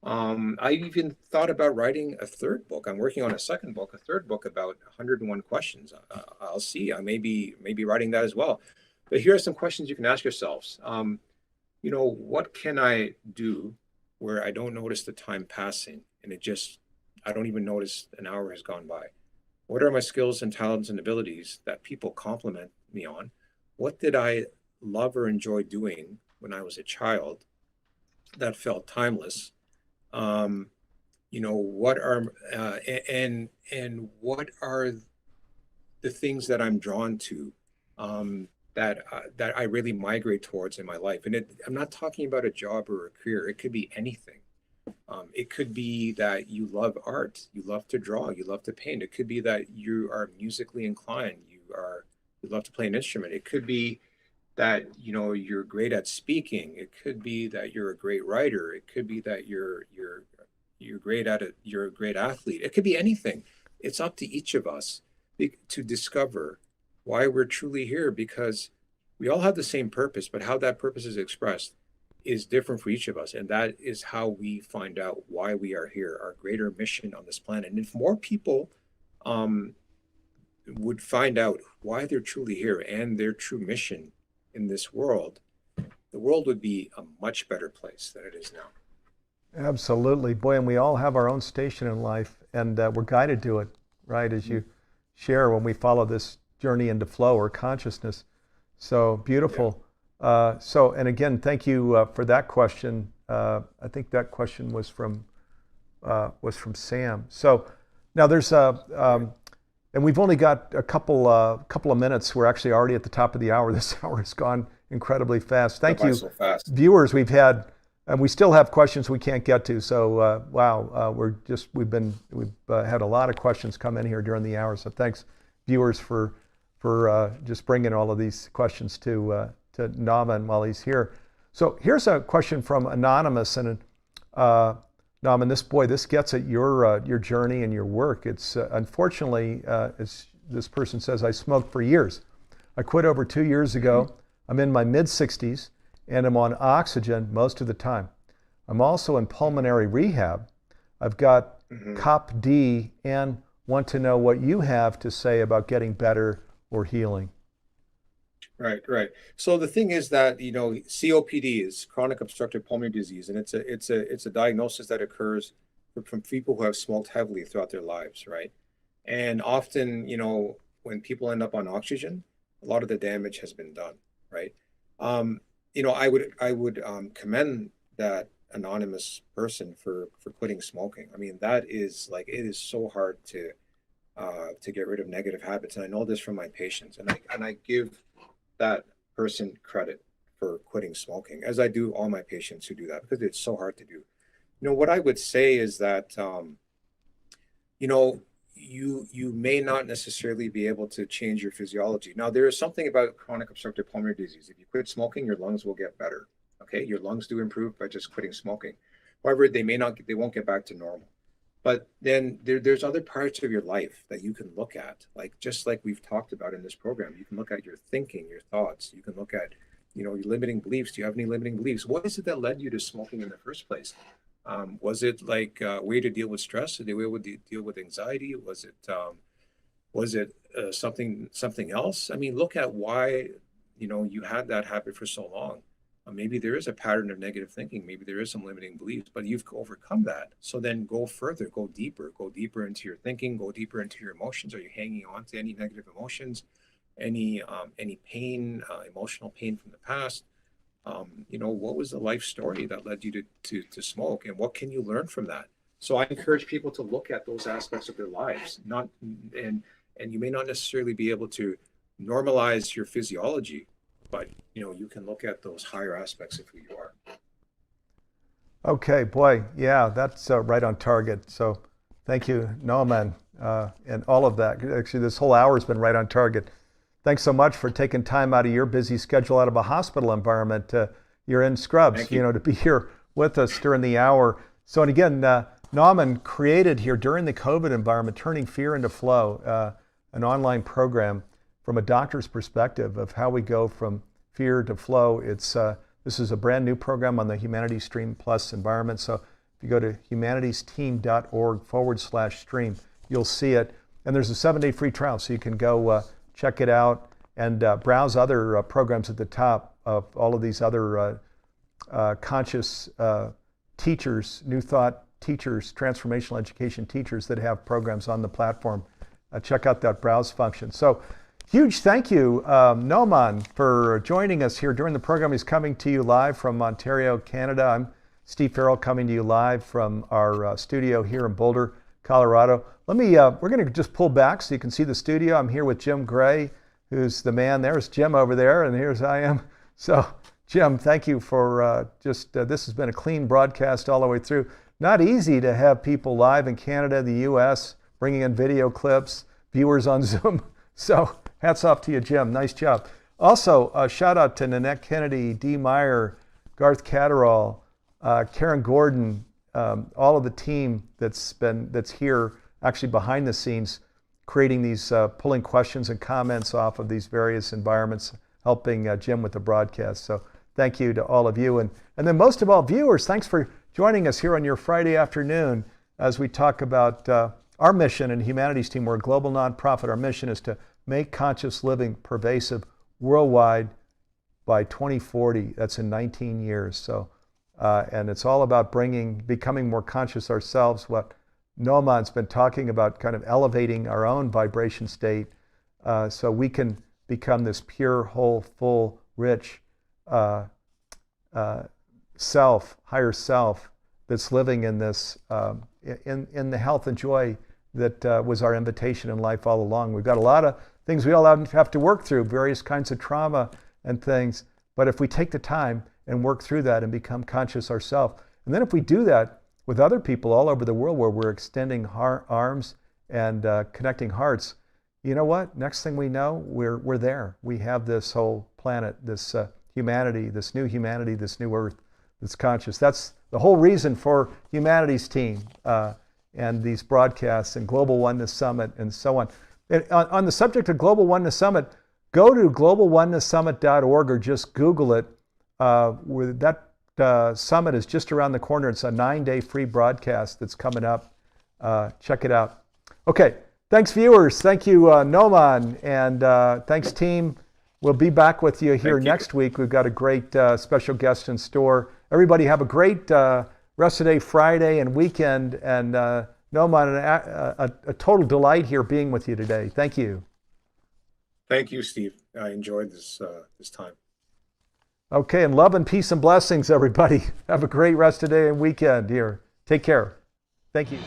I even thought about writing a third book. I'm working on a third book about 101 questions. I'll see. I may be writing that as well. But here are some questions you can ask yourselves. What can I do where I don't notice the time passing, and I don't even notice an hour has gone by? What are my skills and talents and abilities that people compliment me on? What did I love or enjoy doing when I was a child that felt timeless? What are what are the things that I'm drawn to, that I really migrate towards in my life? And I'm not talking about a job or a career. It could be anything. It could be that you love art, you love to draw, you love to paint. It could be that you are musically inclined, you love to play an instrument. It could be that you're great at speaking. It could be that you're a great writer. It could be that you're great at it. You're a great athlete. It could be anything. It's up to each of us to discover why we're truly here, because we all have the same purpose, but how that purpose is expressed is different for each of us. And that is how we find out why we are here, our greater mission on this planet. And if more people would find out why they're truly here and their true mission in this world, the world would be a much better place than it is now. Absolutely. Boy, and we all have our own station in life, and we're guided to it, right? As you share, when we follow this journey into flow or consciousness. So beautiful. Yeah. And again, thank you for that question. I think that question was from Sam. So now there's and we've only got a couple of minutes. We're actually already at the top of the hour. This hour has gone incredibly fast. Thank you, so fast. Viewers. We've had, and we still have questions we can't get to. So wow, we've had a lot of questions come in here during the hour. So thanks, viewers, for just bringing all of these questions to Nauman while he's here. So here's a question from Anonymous, and Nauman, this gets at your journey and your work. It's unfortunately, as this person says, I smoked for years. I quit over 2 years ago. I'm in my mid-60s, and I'm on oxygen most of the time. I'm also in pulmonary rehab. I've got COPD, and want to know what you have to say about getting better or healing. Right. So the thing is that, COPD is chronic obstructive pulmonary disease, and it's a diagnosis that occurs from people who have smoked heavily throughout their lives, right? And often, when people end up on oxygen, a lot of the damage has been done, right? I would commend that anonymous person for quitting smoking. I mean, that is it is so hard to get rid of negative habits, and I know this from my patients, and I give that person credit for quitting smoking, as I do all my patients who do that, because it's so hard to do. What I would say is that you may not necessarily be able to change your physiology. Now, there is something about chronic obstructive pulmonary disease. If you quit smoking, your lungs will get better. Okay, your lungs do improve by just quitting smoking. However, they won't get back to normal. But then there's other parts of your life that you can look at, just like we've talked about in this program. You can look at your thinking, your thoughts. You can look at, your limiting beliefs. Do you have any limiting beliefs? What is it that led you to smoking in the first place? Was it a way to deal with stress? A way to deal with anxiety? Was it something else? I mean, look at why you had that habit for so long. Maybe there is a pattern of negative thinking. Maybe there is some limiting beliefs, but you've overcome that. So then go further, go deeper into your thinking, go deeper into your emotions. Are you hanging on to any negative emotions, any pain, emotional pain from the past? What was the life story that led you to smoke, and what can you learn from that? So I encourage people to look at those aspects of their lives, and you may not necessarily be able to normalize your physiology, but you can look at those higher aspects of who you are. Okay, boy, yeah, that's right on target. So thank you, Nauman, and all of that. Actually, this whole hour has been right on target. Thanks so much for taking time out of your busy schedule, out of a hospital environment. You're in scrubs, to be here with us during the hour. So, and again, Nauman created here during the COVID environment, Turning Fear into Flow, an online program from a doctor's perspective of how we go from fear to flow. This is a brand new program on the Humanities Stream Plus environment. So if you go to humanitiesteam.org/stream, you'll see it. And there's a 7-day free trial, so you can go check it out and browse other programs at the top of all of these other conscious teachers, New Thought teachers, transformational education teachers that have programs on the platform. Check out that browse function. So huge thank you, Nauman, for joining us here during the program. He's coming to you live from Ontario, Canada. I'm Steve Farrell, coming to you live from our studio here in Boulder, Colorado. We're going to just pull back so you can see the studio. I'm here with Jim Gray, who's the man. There's Jim over there, and here's I am. So, Jim, thank you for this has been a clean broadcast all the way through. Not easy to have people live in Canada, the U.S., bringing in video clips, viewers on Zoom. So, hats off to you, Jim. Nice job. Also, a shout out to Nanette Kennedy, Dee Meyer, Garth Catterall, Karen Gordon, all of the team that's here actually behind the scenes, creating these, pulling questions and comments off of these various environments, helping Jim with the broadcast. So thank you to all of you. And then most of all, viewers, thanks for joining us here on your Friday afternoon as we talk about our mission in Humanities Team. We're a global nonprofit. Our mission is to make conscious living pervasive worldwide by 2040. That's in 19 years. So, and it's all about becoming more conscious ourselves, what Nauman's been talking about, kind of elevating our own vibration state so we can become this pure, whole, full, rich self, higher self that's living in this, in the health and joy that was our invitation in life all along. We've got a lot of things we all have to work through, various kinds of trauma and things. But if we take the time and work through that and become conscious ourselves, and then if we do that with other people all over the world where we're extending arms and connecting hearts, you know what? Next thing we know, we're there. We have this whole planet, this humanity, this new earth that's conscious. That's the whole reason for Humanities Team and these broadcasts and Global Oneness Summit and so on. And on the subject of Global Oneness Summit, go to globalonenesssummit.org or just Google it. That summit is just around the corner. It's a 9-day free broadcast that's coming up. Check it out. Okay, thanks viewers. Thank you, Nauman, and thanks team. We'll be back with you here next week. We've got a great special guest in store. Everybody have a great rest of the day, Friday and weekend. And Nauman, a total delight here being with you today. Thank you. Thank you, Steve. I enjoyed this time. Okay, and love and peace and blessings, everybody. Have a great rest of the day and weekend here. Take care. Thank you.